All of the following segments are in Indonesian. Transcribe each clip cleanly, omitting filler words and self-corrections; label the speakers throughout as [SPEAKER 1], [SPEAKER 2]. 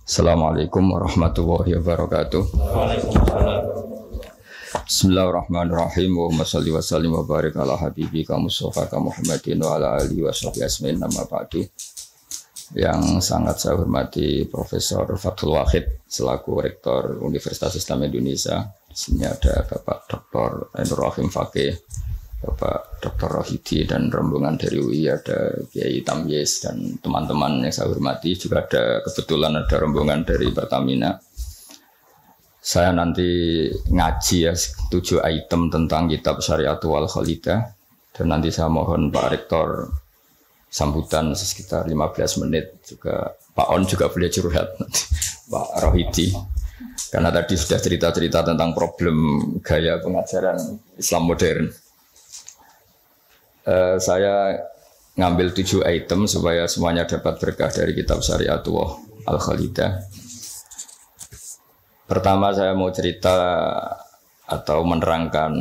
[SPEAKER 1] Assalamualaikum warahmatullahi wabarakatuh.
[SPEAKER 2] Waalaikumsalam.
[SPEAKER 1] Bismillahirrahmanirrahim. Wa shalli wa sallim wa barik ala habibika Mustafa Muhammadin wa ala alihi wa sahbihi asmin nama ba'du. Yang sangat saya hormati Profesor Fathul Wahid selaku Rektor Universitas Islam Indonesia. Di sini ada Bapak Dr. Ainur Rahim Fakih, Bapak Dr. Rohidi dan rombongan dari UI, ada Kiai Tamyiz dan teman-teman yang saya hormati. Juga ada kebetulan ada rombongan dari Pertamina. Saya nanti ngaji ya 7 item tentang kitab Syariatul Wal Khalidah, dan nanti saya mohon Pak Rektor sambutan sekitar 15 menit. Juga Pak On juga boleh curhat nanti, Pak Rohidi, karena tadi sudah cerita-cerita tentang problem gaya pengajaran Islam modern. Saya ngambil 7 item supaya semuanya dapat berkah dari kitab Syariatul Al Khalidah. Pertama saya mau cerita atau menerangkan,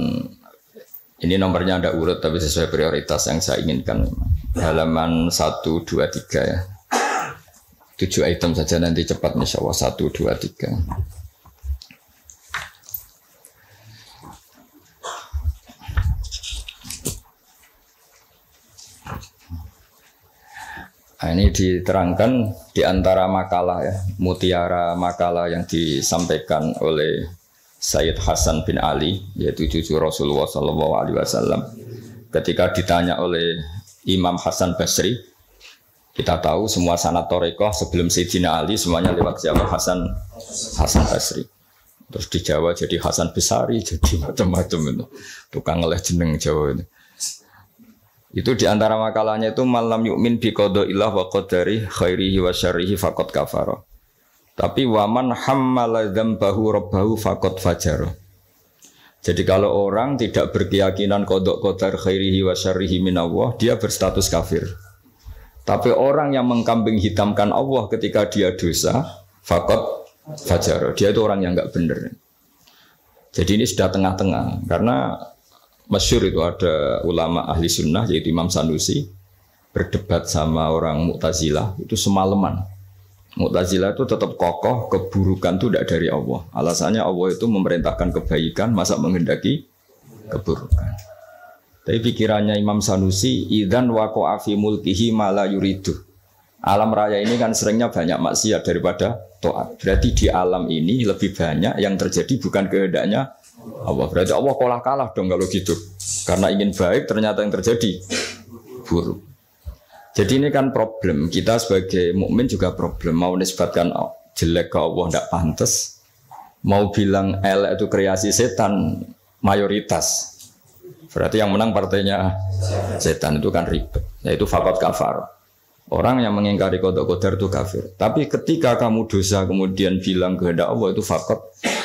[SPEAKER 1] ini nomornya ada urut tapi sesuai prioritas yang saya inginkan. Halaman 1, 2, 3 ya. 7 item saja nanti cepat insya Allah. 1, 2, 3. Nah, ini diterangkan di antara makalah ya, mutiara makalah yang disampaikan oleh Sayyid Hasan bin Ali, yaitu cucu Rasulullah SAW. Ketika ditanya oleh Imam Hasan Basri, kita tahu semua sanad Thariqah sebelum Sayyidina Ali semuanya lewat siapa? Hasan Basri. Terus di Jawa jadi Hasan Besari, jadi macam-macam itu. Tukang ngeleh jeneng Jawa itu. Itu di antara makalahnya itu malam yu'min bi qadaillah wa qadari khairihi wa syarrihi faqad kafara. Tapi waman hammala dzambahu rabbahu faqad fajara. Jadi kalau orang tidak berkeyakinan qada qadar khairihi wa syarrihi minallah, dia berstatus kafir. Tapi orang yang mengkambing hitamkan Allah ketika dia dosa, faqad fajara. Dia itu orang yang enggak benar. Jadi ini sudah tengah-tengah, karena masyhur itu ada ulama ahli sunnah yaitu Imam Sanusi berdebat sama orang Mu'tazilah itu semalaman. Mu'tazilah itu tetap kokoh keburukan itu tidak dari Allah. Alasannya Allah itu memerintahkan kebaikan, masa menghendaki keburukan. Tapi pikirannya Imam Sanusi, idzan waqa'a fi mulkihi ma la yuridu. Alam raya ini kan seringnya banyak maksiat daripada taat. Berarti di alam ini lebih banyak yang terjadi bukan kehendaknya Allah. Berarti Allah kalah dong kalau gitu. Karena ingin baik ternyata yang terjadi buruk. Jadi ini kan problem. Kita sebagai mukmin juga problem. Mau nisbatkan jelek ke Allah tidak pantas. Mau bilang elek itu kreasi setan mayoritas. Berarti yang menang partainya setan, itu kan ribet. Yaitu faqad kafar. Orang yang mengingkari qada qadar itu kafir. Tapi ketika kamu dosa kemudian bilang kehendak Allah itu faqad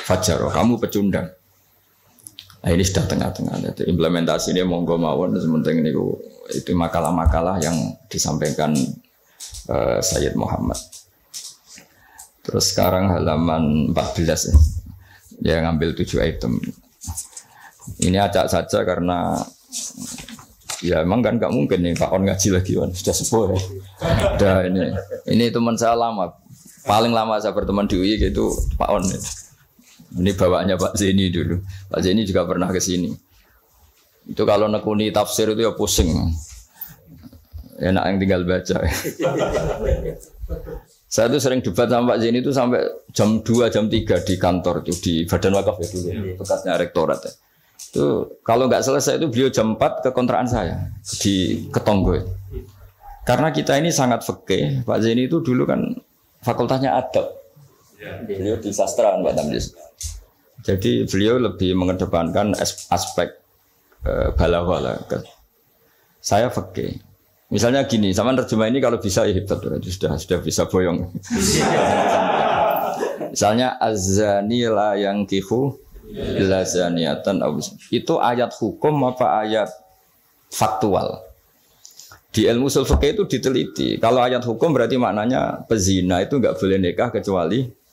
[SPEAKER 1] fajara. Kamu pecundang. Nah, ini sudah tengah-tengah. Jadi implementasinya monggo mawon, sementing ini itu makalah-makalah yang disampaikan Sayyid Muhammad. Terus sekarang halaman 14 ya. Dia ngambil 7 item. Ini acak saja karena ya emang kan gak mungkin nih Pak On ngaji lagi kan, sudah sepuh ya. Udah ini teman saya lama. Paling lama saya berteman di UI gitu Pak On. Ini bawaannya Pak Zeni dulu. Pak Zeni juga pernah ke sini. Itu kalau nekuni tafsir itu ya pusing. Enak yang tinggal baca. Saya tuh sering debat sama Pak Zeni itu sampai jam 2, jam 3 di kantor itu di Badan Wakaf itu bekasnya rektorat ya. Itu kalau nggak selesai itu beliau jam 4 ke kontrakan saya di Ketonggo. Karena kita ini sangat fikih. Pak Zeni itu dulu kan fakultasnya adab. Beliau di sastra Pak Tamyiz. Jadi beliau lebih mengedepankan aspek balawala. Saya fikih. Misalnya gini, sama terjemah ini kalau bisa ya hebat, sudah bisa boyong. Misalnya az-zani la yankihu illa zaniatan. Itu ayat hukum apa ayat faktual? Di ilmu ushul fikih itu diteliti. Kalau ayat hukum berarti maknanya pezina itu enggak boleh nikah kecuali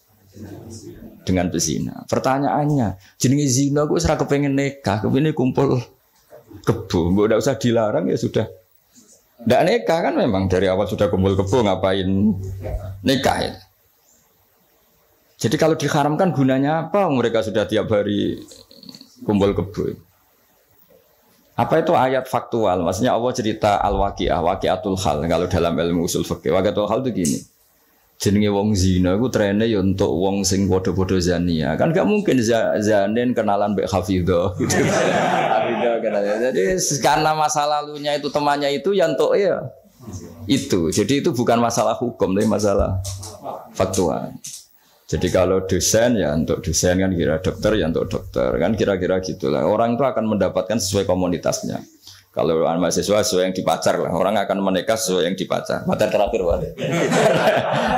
[SPEAKER 1] dengan pezina. Pertanyaannya, jenenge zina kok ora kepengin nikah, kepengin kumpul kebo, enggak usah dilarang ya sudah. Ndak nikah kan memang dari awal sudah kumpul kebo, ngapain nikah ya? Jadi kalau diharamkan gunanya apa? Mereka sudah tiap hari kumpul kebo. Apa itu ayat faktual? Maksudnya Allah cerita al-waqi'ah, waqi'atul hal. Kalau dalam ilmu usul fikih, waqi'atul hal itu gini. Jenenge wong zina iku trene ya untuk wong sing padha-padha zania. Kan gak mungkin zanen kenalan mbek Hafidhah gitu. Hafidhah kenalan. Jadi karena masa lalunya itu temannya itu ya untuk ya itu. Jadi itu bukan masalah hukum, tapi masalah faktual. Jadi kalau dosen ya untuk dosen kan kira dokter ya untuk dokter kan kira-kira gitulah. Orang itu akan mendapatkan sesuai komunitasnya. Kalau mahasiswa sesuai yang dipacar lah. Orang akan menikah sesuai yang dipacar. Pacar terakhir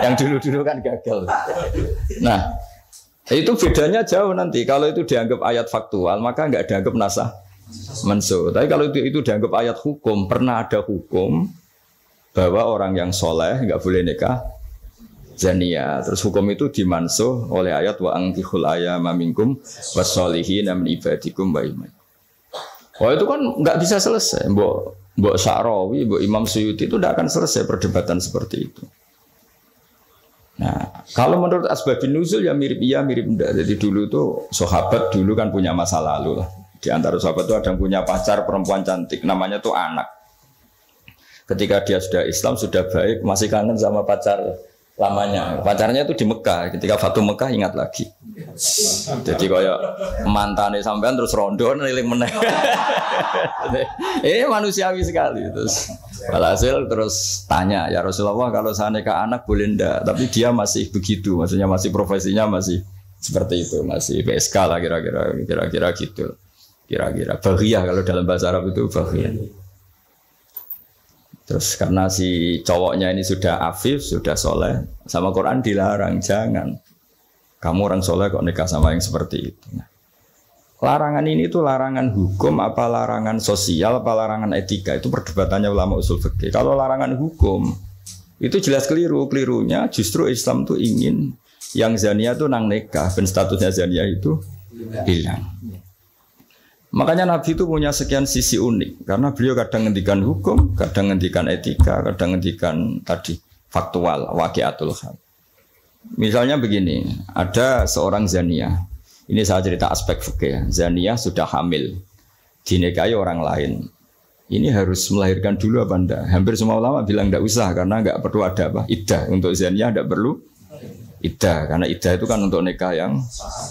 [SPEAKER 1] yang dulu-dulu kan gagal. Nah itu bedanya jauh nanti. Kalau itu dianggap ayat faktual maka nggak dianggap nasah mansuh. Tapi kalau itu dianggap ayat hukum, pernah ada hukum bahwa orang yang soleh nggak boleh nikah zania. Terus hukum itu dimansuh oleh ayat wa ankihul ayama minkum wassolihin min ibadikum wa imam. Wah itu kan nggak bisa selesai. Mbok Sa'rawi, Mbok Imam Suyuti itu tidak akan selesai perdebatan seperti itu. Nah, kalau menurut asbabun nuzul ya mirip iya mirip enggak. Jadi dulu itu sahabat dulu kan punya masa lalu lah. Di antara sahabat itu ada yang punya pacar perempuan cantik, namanya tuh Anak. Ketika dia sudah Islam sudah baik, masih kangen sama pacar lamanya. Pacarnya itu di Mekah. Ketika Fatu Mekah ingat lagi. Jadi kayak mantane sampean terus rondo niling meneh. Manusiawi sekali. Terus walhasil terus tanya, ya Rasulullah kalau saya nikah anak boleh ndak? Tapi dia masih begitu, maksudnya masih profesinya masih seperti itu, masih PSK lah kira-kira gitu. Kira-kira baghiyah kalau dalam bahasa Arab itu baghiyah. Terus karena si cowoknya ini sudah afif, sudah soleh, sama Quran dilarang, jangan. Kamu orang soleh kok nikah sama yang seperti itu. Nah, larangan ini tuh larangan hukum, apa larangan sosial, apa larangan etika. Itu perdebatannya ulama usul fikih. Kalau larangan hukum, itu jelas keliru. Kelirunya justru Islam tuh ingin yang zania tuh nang nikah, dan statusnya zania itu hilang. Makanya Nabi itu punya sekian sisi unik karena beliau kadang ngendikan hukum, kadang ngendikan etika, kadang ngendikan tadi faktual, waqi'atul hal. Misalnya begini, ada seorang zania. Ini saya cerita aspek fikih ya. Zania sudah hamil, dinikahi orang lain. Ini harus melahirkan dulu apa enggak? Hampir semua ulama bilang enggak usah karena enggak perlu ada apa? Iddah. Untuk zania enggak perlu iddah karena iddah itu kan untuk nikah yang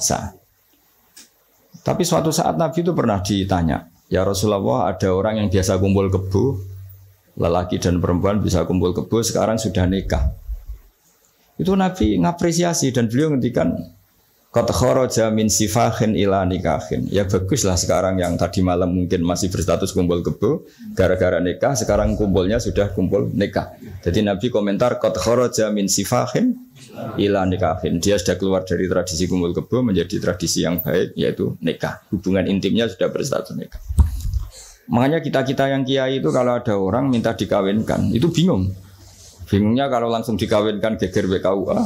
[SPEAKER 1] sah. Tapi suatu saat Nabi itu pernah ditanya, ya Rasulullah ada orang yang biasa kumpul kebo, lelaki dan perempuan bisa kumpul kebo, sekarang sudah nikah. Itu Nabi ngapresiasi dan beliau ngendikan, qad kharaja min sifahin ila nikahin. Ya baguslah sekarang yang tadi malam mungkin masih berstatus kumpul kebo, gara-gara nikah, sekarang kumpulnya sudah kumpul nikah. Jadi Nabi komentar, qad kharaja min sifahin ila nikahin. Dia sudah keluar dari tradisi kumpul kebo menjadi tradisi yang baik, yaitu nikah. Hubungan intimnya sudah berstatus nikah. Makanya kita-kita yang kiai itu kalau ada orang minta dikawinkan, itu bingung. Bingungnya kalau langsung dikawinkan geger BKUA.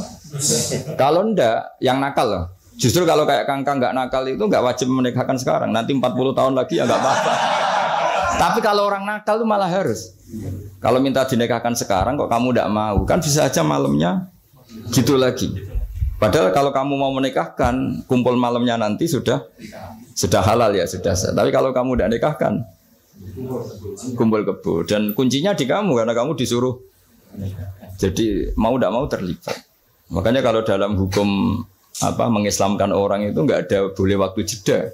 [SPEAKER 1] Kalau enggak, yang nakal loh. Justru kalau kayak Kangkang nggak nakal itu nggak wajib menikahkan sekarang. Nanti 40 tahun lagi ya nggak apa-apa. Tapi kalau orang nakal itu malah harus. Kalau minta dinikahkan sekarang kok kamu nggak mau, kan bisa aja malamnya gitu lagi. Padahal kalau kamu mau menikahkan, kumpul malamnya nanti sudah halal ya sudah. Tapi kalau kamu nggak nikahkan, kumpul kebo. Dan kuncinya di kamu karena kamu disuruh. Jadi mau tidak mau terlibat. Makanya kalau dalam hukum mengislamkan orang itu nggak ada boleh waktu jeda.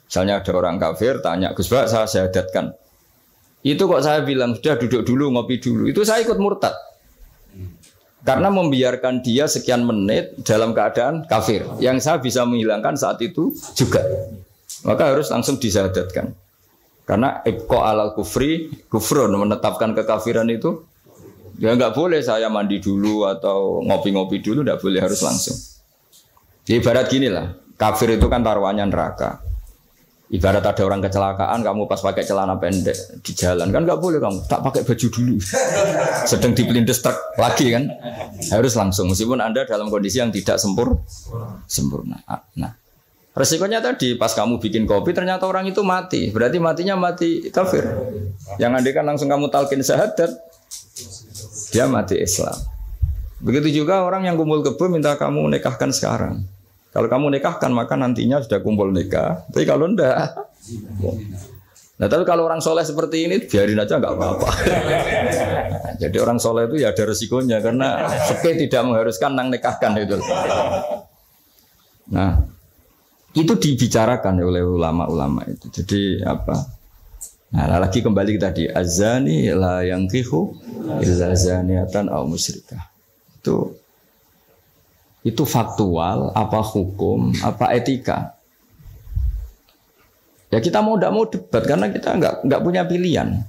[SPEAKER 1] Misalnya ada orang kafir tanya, Gus Bak saya syahadatkan. Itu kok saya bilang sudah duduk dulu ngopi dulu. Itu saya ikut murtad. Karena membiarkan dia sekian menit dalam keadaan kafir. Yang saya bisa menghilangkan saat itu juga. Maka harus langsung disyahadatkan. Karena ibqa alal kufri kufrun, menetapkan kekafiran itu. Ya nggak boleh saya mandi dulu atau ngopi-ngopi dulu, nggak boleh, harus langsung. Jadi ibarat gini lah, kafir itu kan taruhannya neraka. Ibarat ada orang kecelakaan, kamu pas pakai celana pendek di jalan, kan nggak boleh kamu, tak pakai baju dulu. Sedang dipelindes truk lagi kan, harus langsung. Meskipun Anda dalam kondisi yang tidak sempurna. Nah, resikonya tadi pas kamu bikin kopi ternyata orang itu mati, berarti matinya mati kafir. Yang andai kan langsung kamu talqin syahadat, dia mati Islam. Begitu juga orang yang kumpul kebo minta kamu nikahkan sekarang. Kalau kamu nikahkan maka nantinya sudah kumpul nikah. Tapi kalau enggak, nah tapi kalau orang soleh seperti ini biarin aja nggak apa-apa. Nah, jadi orang soleh itu ya ada resikonya karena fikih tidak mengharuskan nang nikahkan itu. Nah itu dibicarakan oleh ulama-ulama itu. Jadi apa? Nah lagi kembali ke tadi azani la yankihu illa zaniatan aw musyrikah. Itu faktual, apa hukum, apa etika. Ya kita mau tidak mau debat karena kita nggak punya pilihan.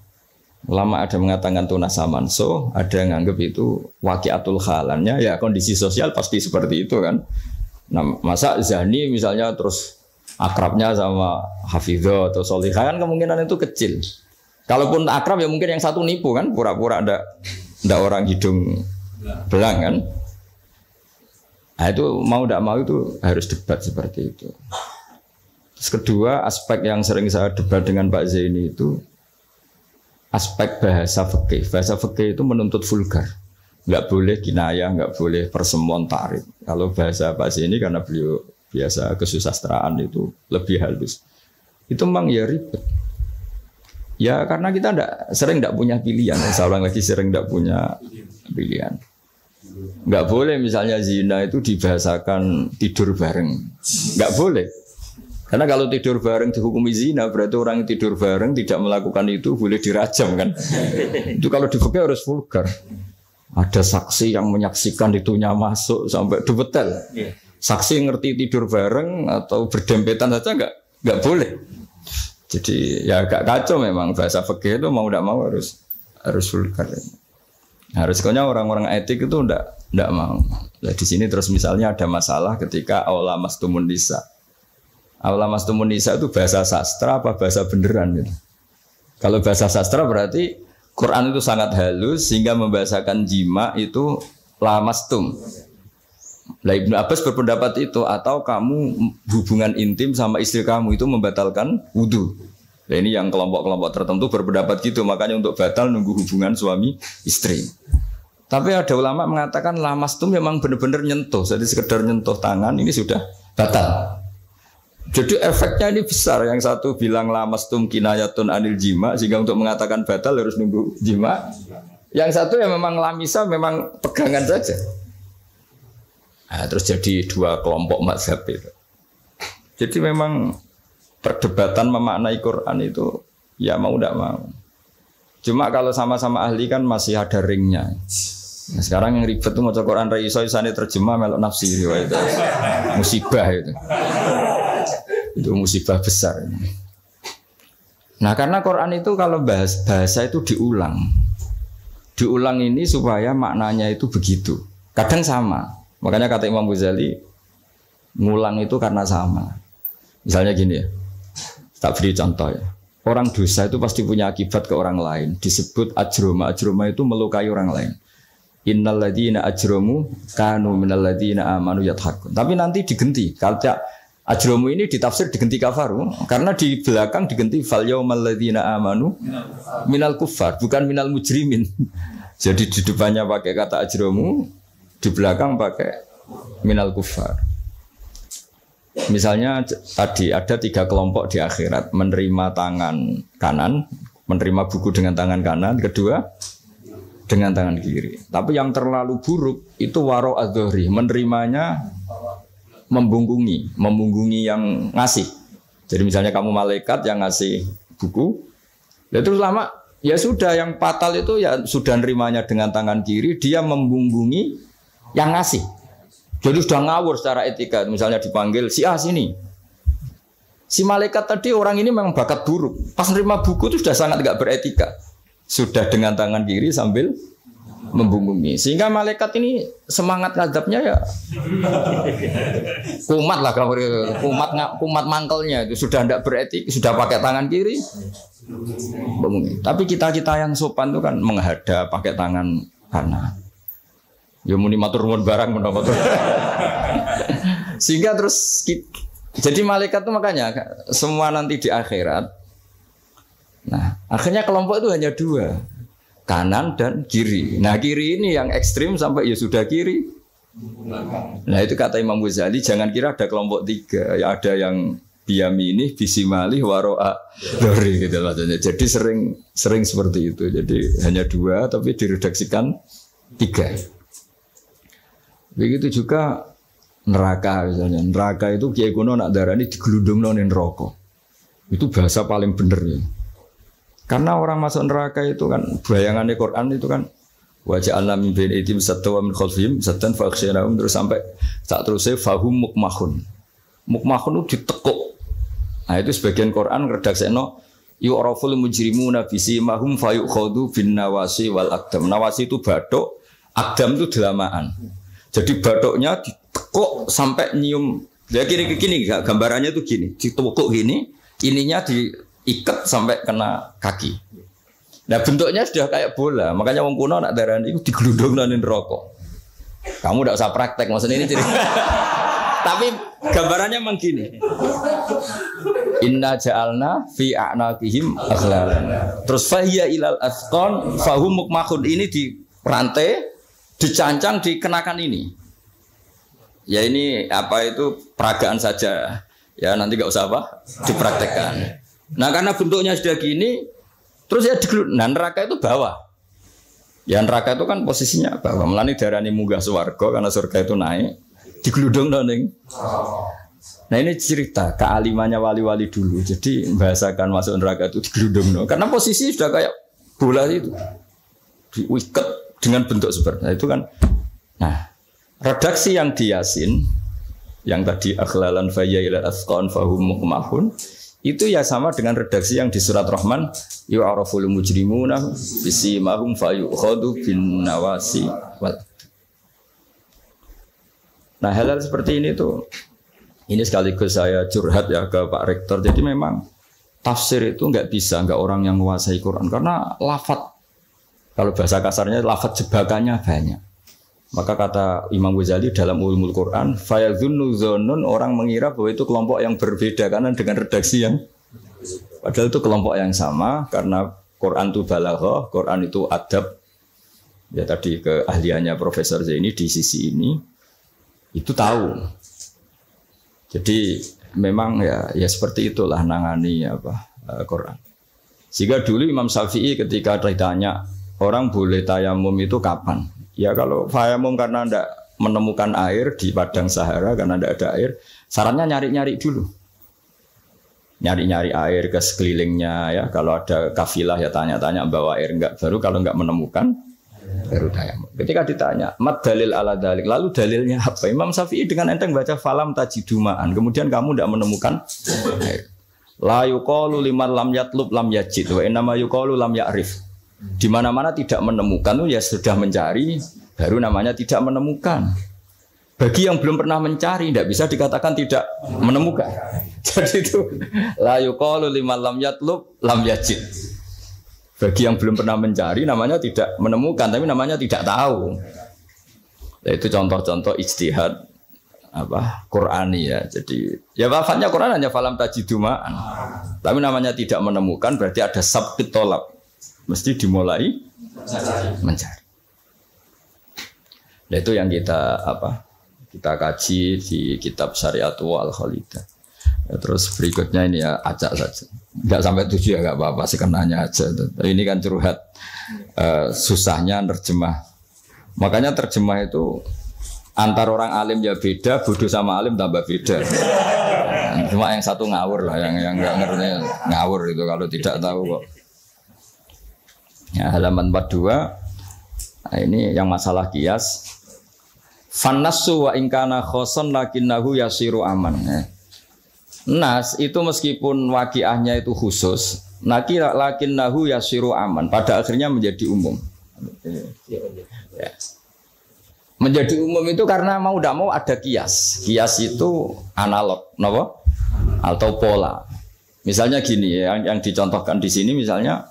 [SPEAKER 1] Ulama ada mengatakan tunasa manso, ada yang anggap itu waqiatul halannya. Ya kondisi sosial pasti seperti itu kan. Nah masa zani misalnya terus akrabnya sama hafidho atau solihah kan kemungkinan itu kecil. Kalaupun akrab ya mungkin yang satu nipu kan, pura-pura ada orang hidung belang kan. Nah itu mau tidak mau itu harus debat seperti itu. Terus kedua aspek yang sering saya debat dengan Pak Zaini itu aspek bahasa fikih. Bahasa fikih itu menuntut vulgar. Nggak boleh kinayah, nggak boleh persemuan tarik. Kalau bahasa Pak Zaini karena beliau biasa kesusastraan itu lebih halus. Itu memang ya ribet. Ya karena kita sering tidak punya pilihan. Seorang lagi sering tidak punya pilihan. Nggak boleh misalnya zina itu dibahasakan tidur bareng. Nggak boleh. Karena kalau tidur bareng dihukumi zina berarti orang yang tidur bareng tidak melakukan itu boleh dirajam kan. Itu kalau difikir harus vulgar. Ada saksi yang menyaksikan itunya masuk sampai detail. Saksi ngerti tidur bareng atau berdempetan saja nggak boleh. Jadi ya agak kacau memang bahasa fikih itu mau tidak mau harus vulgar. Harusnya orang-orang etik itu ndak mau. Nah, di sini terus misalnya ada masalah ketika aula mastumun nisa. Aula mastumun nisa itu bahasa sastra apa bahasa beneran gitu. Kalau bahasa sastra berarti Quran itu sangat halus sehingga membahasakan jima itu lamastum. Lah Ibnu Abbas berpendapat itu atau kamu hubungan intim sama istri kamu itu membatalkan wudu. Nah ini yang kelompok-kelompok tertentu berpendapat gitu, makanya untuk batal nunggu hubungan suami istri. Tapi ada ulama mengatakan lamastum memang benar-benar nyentuh, jadi sekedar nyentuh tangan ini sudah batal. Jadi efeknya ini besar. Yang satu bilang lamastum kinayatun anil jima, sehingga untuk mengatakan batal harus nunggu jima. Yang satu ya memang lamisa, memang pegangan saja. Nah, terus jadi dua kelompok mazhab itu. Jadi memang perdebatan memaknai Quran itu ya mau tidak mau. Cuma kalau sama-sama ahli kan masih ada ringnya. Nah, sekarang yang ribet itu maca Quran ra iso isane terjemah melok nafsiri wae itu. Musibah itu. Itu musibah besar. Nah, karena Quran itu kalau bahasa itu diulang. Diulang ini supaya maknanya itu begitu. Kadang sama. Makanya kata Imam Ghazali ngulang itu karena sama. Misalnya gini ya. Tak beri contoh ya. Orang dosa itu pasti punya akibat ke orang lain. Disebut ajroma. Ajroma itu melukai orang lain. Innal ladzina ajromu kanu minal ladzina amanu yadhakun. Tapi nanti digenti. Kalau ajromu ini ditafsir digenti kafaru. Karena di belakang digenti fal yaumal ladzina amanu minal kuffar. Bukan minal mujrimin. Jadi di depannya pakai kata ajromu. Di belakang pakai minal kuffar. Misalnya tadi ada 3 kelompok di akhirat, menerima tangan kanan, menerima buku dengan tangan kanan, kedua dengan tangan kiri. Tapi yang terlalu buruk itu waro adzohri, menerimanya membungkungi yang ngasih. Jadi misalnya kamu malaikat yang ngasih buku, ya terus lama ya sudah yang fatal itu ya sudah nerimanya dengan tangan kiri, dia membungkungi yang ngasih. Jadi sudah ngawur secara etika. Misalnya dipanggil si A sini. Si malaikat tadi orang ini memang bakat buruk. Pas nerima buku itu sudah sangat tidak beretika. Sudah dengan tangan kiri sambil membungkungi. Sehingga malaikat ini semangat ngadapnya ya kumat lah kalau kumat mangkelnya itu sudah tidak beretika, sudah pakai tangan kiri membungkungi. Tapi kita yang sopan itu kan menghadap pakai tangan kanan. Ya muni matur nuwun barang menapa. Sehingga terus jadi malaikat itu makanya semua nanti di akhirat. Nah, akhirnya kelompok itu hanya 2. kanan dan kiri. Nah kiri ini yang ekstrim sampai ya sudah kiri. Nah itu kata Imam Ghazali, jangan kira ada kelompok 3, ya ada yang biyamini, bisimali, waro'a dori gitu maksudnya. Jadi sering seperti itu. Jadi hanya 2 tapi diredaksikan 3. Begitu juga neraka misalnya. Neraka itu Kiai kuno nak darani digelundungno ning neraka. Itu bahasa paling bener ya. Karena orang masuk neraka itu kan bayangannya Quran itu kan waja'alna min baini aydihim saddan wa min khalfihim saddan fa aghshaynahum terus sampai saat terusnya fahum mukmahun. Mukmahun itu ditekuk. Nah itu sebagian Quran redaksekno yu'raful mujrimuna bisimahum fayukhadhu bin nawasi wal aqdam. Nawasi itu bathuk, aqdam itu delamaan. Jadi bathuknya ditekuk sampai nyium. Ya gini gambarannya itu gini, ditekuk gini, ininya diikat sampai kena kaki. Nah bentuknya sudah kayak bola, makanya wong kuno nak darani itu digelundungno ning neraka. Kamu tidak usah praktek, maksudnya ini jadi. Tapi gambarannya memang gini. Inna ja'alna fi a'naqihim aghlalan. Terus fahiya ilal asqan fahum mukmahun, ini di rantai dicancang dikenakan ini. Ya ini apa itu peragaan saja. Ya nanti enggak usah apa dipraktekkan. Nah karena bentuknya sudah gini, terus ya nah neraka itu bawah. Ya neraka itu kan posisinya bawah. Melani darani munggah swarga karena surga itu naik. Digelundungno ning. Nah ini cerita kealimannya wali-wali dulu. Jadi membahasakan masuk neraka itu digelundungno. Karena posisi sudah kayak bola itu. Diikat dengan bentuk seperti itu kan. Nah, redaksi yang di Yasin yang tadi akhlalan fayya ila asqan fahum mukmahun itu ya sama dengan redaksi yang di surat Rahman yu'araful mujrimuna bisimahum fayukhadhu bin nawasi wal. Nah hal-hal seperti ini tuh, ini sekaligus saya curhat ya ke Pak Rektor. Jadi memang tafsir itu nggak orang yang menguasai Quran karena lafadz, kalau bahasa kasarnya lafadz jebakannya banyak. Maka kata Imam Ghazali dalam Ulumul Quran, fayadhunnu dzannun, orang mengira bahwa itu kelompok yang berbeda karena dengan redaksi yang padahal itu kelompok yang sama karena Quran itu balaghah, Quran itu adab. Ya tadi keahliannya Profesor Zaini di sisi ini itu tahu. Jadi memang ya seperti itulah nangani Quran. Sehingga dulu Imam Syafi'i ketika ditanya orang boleh tayamum itu kapan? Ya kalau tayamum karena tidak menemukan air di padang Sahara karena tidak ada air, sarannya nyari-nyari dulu. Nyari-nyari air ke sekelilingnya ya. Kalau ada kafilah ya tanya-tanya bawa air enggak. Baru kalau enggak menemukan baru tayamum. Ketika ditanya, "Mad dalil ala dalik?" Lalu dalilnya apa? Imam Syafi'i dengan enteng baca falam tajidumaan. Kemudian kamu tidak menemukan air. La yuqalu liman lam yatlub lam yajid wa innama yuqalu lam ya'rif. Di mana-mana tidak menemukan itu ya sudah mencari, baru namanya tidak menemukan. Bagi yang belum pernah mencari tidak bisa dikatakan tidak menemukan. Jadi itu la yuqalu liman lam yatlub lam yajid. Bagi yang belum pernah mencari namanya tidak menemukan, tapi namanya tidak tahu. Nah, itu contoh-contoh ijtihad Qur'ani ya. Jadi ya lafadznya Quran hanya falam tajidumaan. Tapi namanya tidak menemukan berarti ada sabqit tolab. Mesti dimulai mencari. Nah, itu yang kita kaji di kitab Syariatul Al-Khalidah. Ya, terus berikutnya ini ya acak saja. Enggak sampai 7 ya enggak apa-apa sih, kenanya aja. Ini kan curhat susahnya nerjemah. Makanya terjemah itu antar orang alim ya beda, bodoh sama alim tambah beda. Cuma yang satu ngawur lah, yang enggak ngerti ngawur itu kalau tidak tahu kok. Ya, halaman 42. Nah, ini yang masalah kias. Fannasu wa ingkana khoson lakinnahu yasiru aman. Nas itu meskipun waqiahnya itu khusus, lakinnahu yasiru aman. Pada akhirnya menjadi umum. Ya. Menjadi umum itu karena mau tidak mau ada kias. Kias itu analog, no? Atau pola. Misalnya gini, yang dicontohkan di sini misalnya.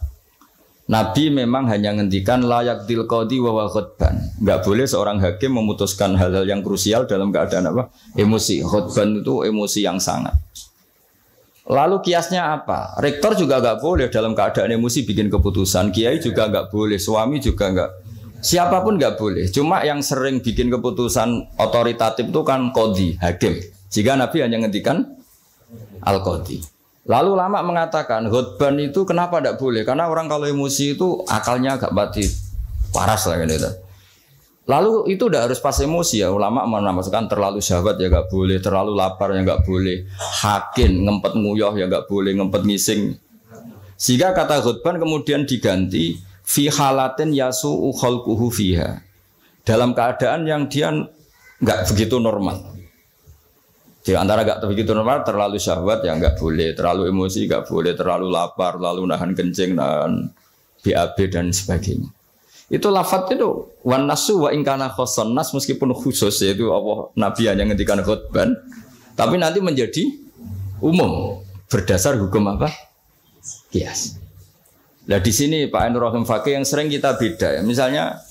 [SPEAKER 1] Nabi memang hanya ngendikan layak dil qadi wa khutban. Enggak boleh seorang hakim memutuskan hal-hal yang krusial dalam keadaan emosi. Khutban itu emosi yang sangat. Lalu kiasnya apa? Rektor juga nggak boleh dalam keadaan emosi bikin keputusan. Kiai juga nggak boleh, suami juga nggak. Siapapun nggak boleh. Cuma yang sering bikin keputusan otoritatif itu kan qadhi, hakim. Jika Nabi hanya ngendikan al-qadhi. Lalu ulama mengatakan khutban itu kenapa tidak boleh? Karena orang kalau emosi itu akalnya agak mati, paras lah gitu. Lalu itu udah harus pas emosi ya. Ulama menamakan terlalu syahwat ya nggak boleh, terlalu lapar ya nggak boleh, hakin ngempet nguyah ya nggak boleh, ngempet ngising. Sehingga kata khutban kemudian diganti fi halatin yasu'u khalquhu fiha. Dalam keadaan yang dia nggak begitu normal. Di antara nggak begitu normal, terlalu syahwat ya nggak boleh, terlalu emosi nggak boleh, terlalu lapar, lalu nahan kencing, nahan BAB dan sebagainya. Itu lafadz itu wan nasu wa ingkana khoson nas meskipun khusus yaitu Allah Nabi hanya ngendikan khutban, tapi nanti menjadi umum berdasar hukum apa? Qiyas. Nah di sini Pak Ainur Rahim Fakih yang sering kita beda ya. Misalnya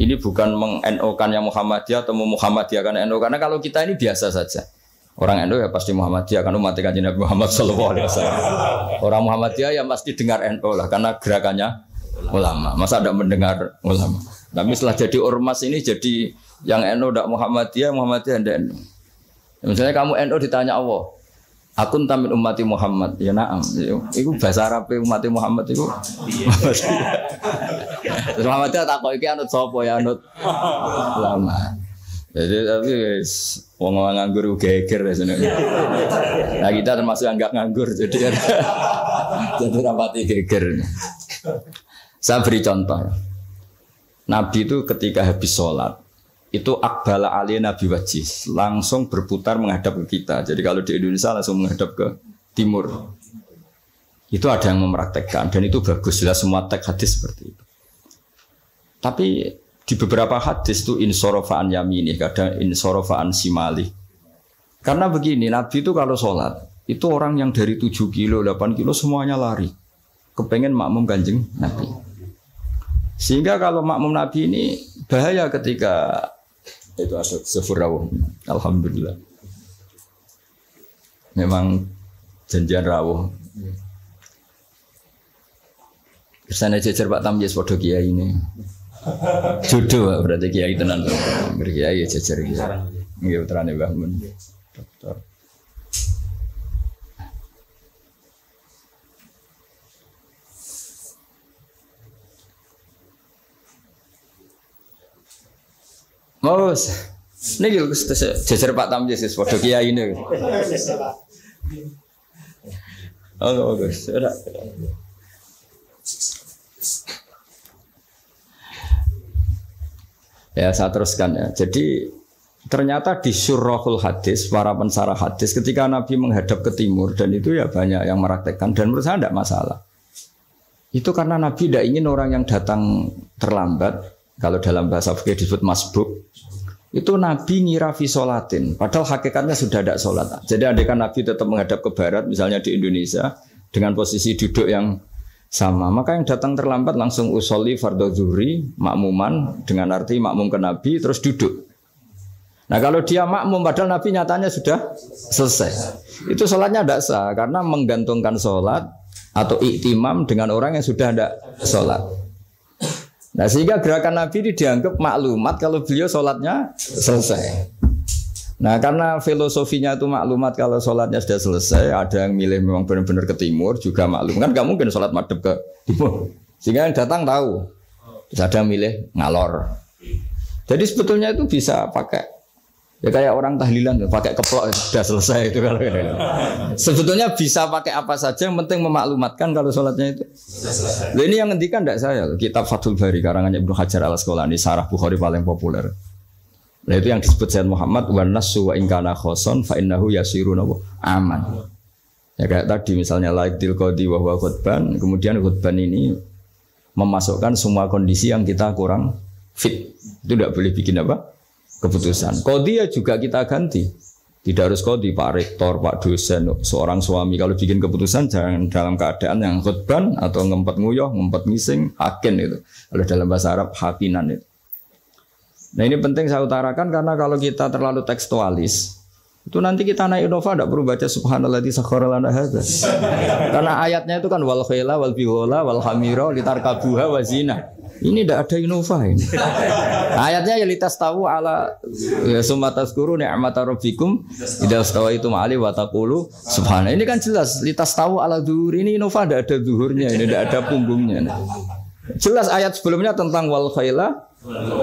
[SPEAKER 1] ini bukan meng-NO-kan yang Muhammadiyah atau Muhammadiyah kan NO, karena kalau kita ini biasa saja. Orang NO ya pasti Muhammadiyah kan umat Kanjeng Nabi Muhammad sallallahu alaihi wasallam. Orang Muhammadiyah ya pasti dengar NO lah karena gerakannya ulama. Masa tidak mendengar ulama? Tapi setelah jadi ormas ini jadi yang NO tidak Muhammadiyah, Muhammadiyah tidak NO. Misalnya kamu NO ditanya Allah, akun tamin ummati Muhammad, ya naam. Itu bahasa Arab ummati Muhammad itu. Terus Muhammadiyah tak kau iki anut sopo ya anut ulama. Jadi tapi wong nganggur geger sebenarnya. Nah kita termasuk yang enggak nganggur jadi rapati geger. Saya beri contoh. Nabi itu ketika habis sholat itu akbala ali Nabi wajih langsung berputar menghadap ke kita. Jadi kalau di Indonesia langsung menghadap ke timur. Itu ada yang mempraktekkan dan itu bagus. Jelas semua teks hadis seperti itu. Tapi di beberapa hadis itu insorofaan yamini, kadang insorofaan simali. Karena begini, Nabi itu kalau sholat itu orang yang dari 7 kilo, 8 kilo semuanya lari. Kepengen makmum Kanjeng Nabi. Sehingga kalau makmum Nabi ini bahaya ketika itu ada sefur. Alhamdulillah. Memang janjian rawuh. Kersane jejer Pak Tamyiz padha kiai ini. Jodoh berarti kiai tenan. Berkiai jejer iki. Nggih putrane Mbah Mun. Dokter. Mas, niki jejer Pak Tamyiz padha kiai ini. Oh, bagus. Ya, saya teruskan ya. Jadi ternyata di syurahul hadis, para pensarah hadis ketika Nabi menghadap ke timur dan itu ya banyak yang meraktekkan dan menurut saya tidak masalah. Itu karena Nabi tidak ingin orang yang datang terlambat. Kalau dalam bahasa fikih disebut masbuk, itu Nabi ngira fi sholatin, padahal hakikatnya sudah tidak sholat. Jadi andaikan Nabi tetap menghadap ke barat, misalnya di Indonesia, dengan posisi duduk yang sama, maka yang datang terlambat langsung usolli fardhu zuhri, makmuman, dengan arti makmum ke Nabi, terus duduk. Nah kalau dia makmum, padahal Nabi nyatanya sudah selesai. Itu sholatnya tidak sah, karena menggantungkan sholat atau iktimam dengan orang yang sudah tidak sholat. Nah sehingga gerakan Nabi ini dianggap maklumat kalau beliau sholatnya selesai. Nah karena filosofinya itu maklumat kalau sholatnya sudah selesai, ada yang milih memang benar-benar ke timur juga maklum. Kan gak mungkin sholat madhep ke timur. Sehingga yang datang tahu. Terus ada yang milih ngalor. Jadi sebetulnya itu bisa pakai. Ya kayak orang tahlilan pakai keplok sudah selesai itu kalau sebetulnya bisa pakai apa saja yang penting memaklumatkan kalau sholatnya itu. Nah, ini yang ngendikan tidak saya kitab Fathul Bari karangannya Ibnu Hajar al-Asqalani Sarah Bukhari paling populer. Nah itu yang disebut Sayyid Muhammad wan nasu wa in kana khoson fa innahu yasirun aman. Ya kayak tadi misalnya laiktil qadi wa huwa khutban, kemudian khutban ini memasukkan semua kondisi yang kita kurang fit. Itu tidak boleh bikin apa? Keputusan. Qadhi ya juga kita ganti. Tidak harus qadhi, Pak Rektor, Pak dosen, seorang suami kalau bikin keputusan jangan dalam keadaan yang khutban atau ngempet nguyuh, ngempet ngising, hakin itu. Kalau dalam bahasa Arab hakinan itu. Nah ini penting saya utarakan karena kalau kita terlalu tekstualis, Itu nanti kita naik Innova tidak perlu baca subhanalladzi sakhkhara lana hadza. Karena ayatnya itu kan wal khaila wal bighala wal hamira litarkabuha wa zina. Ini tidak ada Innova ini. Ayatnya ya litas tahu ala ya sumatazkuru ni'mata rabbikum idza stawaitum ali wa taqulu subhana. Ini kan jelas litas tahu ala zuhur ini Innova tidak ada zuhurnya, ini tidak ada punggungnya. Jelas ayat sebelumnya tentang wal khaila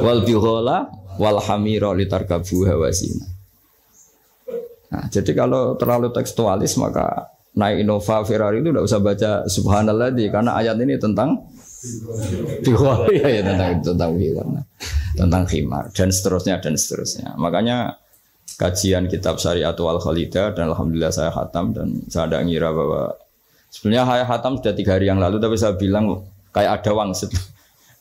[SPEAKER 1] wal bighala wal hamira litarkabuha wa zina. Nah, jadi kalau terlalu tekstualis maka naik Innova Ferrari itu tidak usah baca subhanalladzi karena ayat ini tentang bihwal ya tentang bihwal, tentang khimar dan seterusnya. Makanya kajian kitab Syariatul Khalidah dan alhamdulillah saya khatam dan saya ada ngira bahwa sebenarnya saya khatam sudah 3 hari yang lalu tapi saya bilang kayak ada wangsit.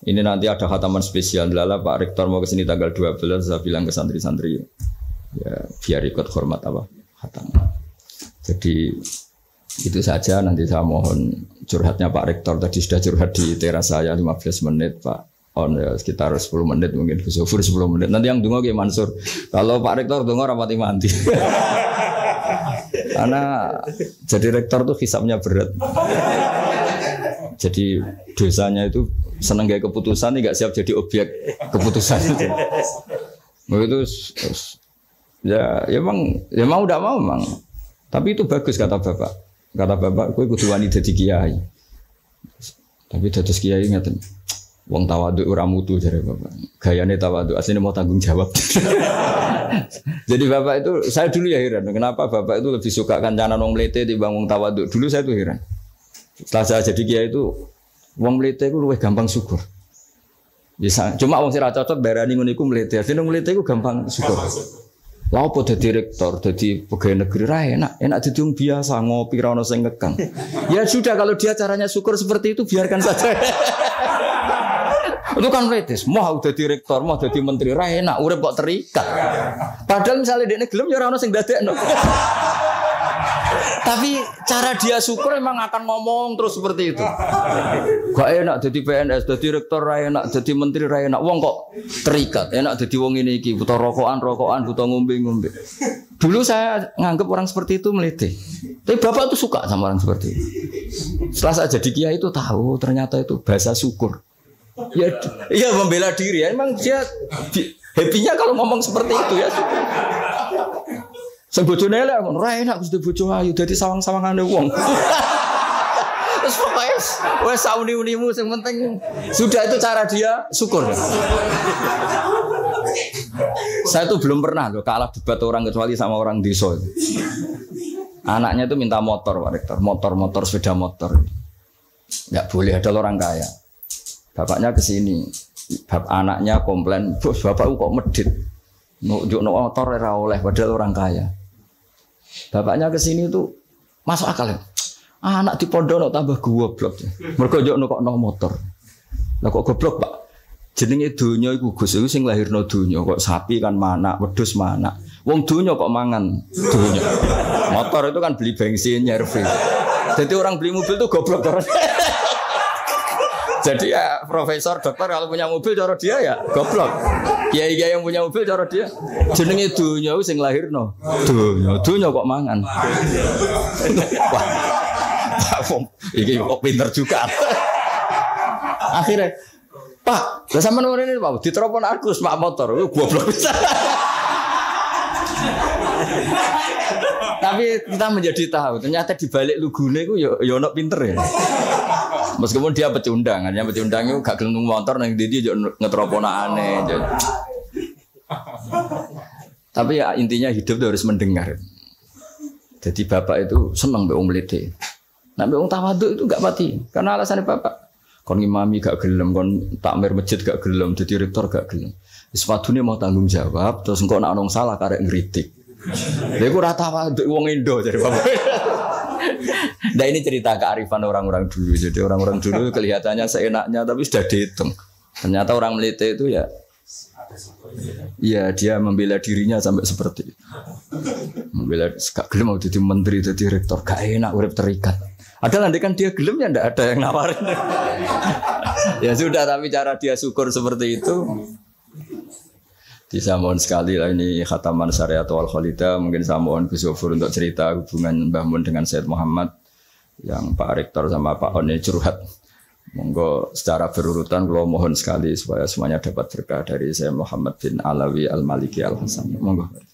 [SPEAKER 1] Ini nanti ada khataman spesial lala Pak Rektor mau ke sini tanggal 12 saya bilang ke santri-santri. Ya biar ikut hormat apa khatam. Jadi itu saja nanti saya mohon curhatnya Pak Rektor tadi sudah curhat di teras saya 15 menit Pak on ya, sekitar 10 menit mungkin Gus Sufur 10 menit nanti yang dungo kayak Mansur kalau Pak Rektor dungo rapati mati karena jadi rektor tuh hisapnya berat jadi dosanya itu seneng gaya keputusan nggak siap jadi objek keputusan itu ya mau tidak mau memang tapi itu bagus kata bapak kowe kudu wani dadi kiai tapi dados kiai ngeten wong tawadhu ora mutu jare bapak gayane tawadhu asline mau tanggung jawab jadi bapak itu saya dulu ya heran kenapa bapak itu lebih suka kancanan wong mlete timbang wong tawadhu dulu saya tuh heran setelah saya jadi kiai itu wong mlete iku luwih gampang syukur bisa cuma wong sing ra cocok darani ngono iku mlete asline mlete iku gampang syukur. Lah apa dadi rektor, dadi pegawai negeri ra enak dadi wong biasa ngopi ra ono sing ngekang. Ya sudah kalau dia caranya syukur seperti itu biarkan saja. Itu kan retis, mau dadi rektor, mau dadi menteri ra enak, urip kok terikat. Padahal misalnya dekne gelem ya ora ono sing dadekno. Tapi cara dia syukur memang akan ngomong terus seperti itu. Gak enak jadi PNS, jadi rektor ra enak, jadi menteri ra enak. Wong kok terikat, enak jadi wong ini iki, butuh rokokan, butuh ngombe. Dulu saya nganggap orang seperti itu melete. Tapi bapak tuh suka sama orang seperti itu. Setelah saya jadi kiai itu tahu ternyata itu bahasa syukur. Ya membela diri ya. Emang dia happy-nya kalau ngomong seperti itu ya. Sing bojone elek ngono, ra enak Gusti bojo ayu dadi sawang-sawangane wong. Terus pokoke wis sauni-unimu sing penting sudah itu cara dia syukur. Saya tuh belum pernah loh kalah debat orang kecuali sama orang desa. Anaknya tuh minta motor Pak Rektor, motor sepeda motor. Enggak boleh ada orang kaya. Bapaknya ke sini. Anaknya komplain, "Bos, bapakku kok medit. Nunjuk motor ora oleh padahal orang kaya." Bapaknya ke sini itu masuk akal. Anak di pondok tambah goblok. Mergo njuk nukokno motor. Lah kok goblok, Pak? Jenenge donya iku Gus iku sing lahirno donya kok sapi kan manak, wedhus manak. Wong donya kok mangan donya. Motor itu kan beli bensin, nyervis. Jadi orang beli mobil tuh goblok terus. Jadi ya profesor, dokter kalau punya mobil cara dia ya goblok. Kiai-kiai yang punya mobil cara dia jenenge donya sing lahirno. Donya kok mangan. Wah. Iki kok pinter juga. Akhirnya, Pak, lah sampean ngene Pak, diteropon Agus mak motor, goblok bisa. Tapi kita menjadi tahu ternyata di balik lugune ku ya ono pinter ya. Meskipun dia pecundang, hanya pecundang itu gak gelem motor nang ndi yo ngetroponakane. Tapi ya intinya hidup itu harus mendengar. Jadi bapak itu seneng mbek wong mlete. Nek mbek wong tawadhu itu gak pati. Karena alasannya bapak kon ngimami gak gelem, kon takmir masjid gak gelem, jadi rektor gak gelem. Wis padune mau tanggung jawab, terus engko nek ana salah karek ngritik. Lha iku ora tawadhu wong Indo jare bapak. Nah ini cerita kearifan orang-orang dulu. Jadi orang-orang dulu kelihatannya seenaknya tapi sudah dihitung. Ternyata orang Melite itu ya dia membela dirinya sampai seperti itu. Membela gak gelem mau jadi menteri, jadi rektor, gak enak urip terikat. Ada nanti kan dia gelem ya ndak ada yang nawarin. Ya sudah tapi cara dia syukur seperti itu. Bisa mohon sekali lah ini khataman syariat wal khalida. Mungkin saya mohon Gus Zofur untuk cerita hubungan Mbah Mun dengan Said Muhammad yang Pak Rektor sama Pak Oni curhat. Monggo secara berurutan kalau mohon sekali supaya semuanya dapat berkah dari Said Muhammad bin Alawi Al Maliki Al Hasan. Monggo.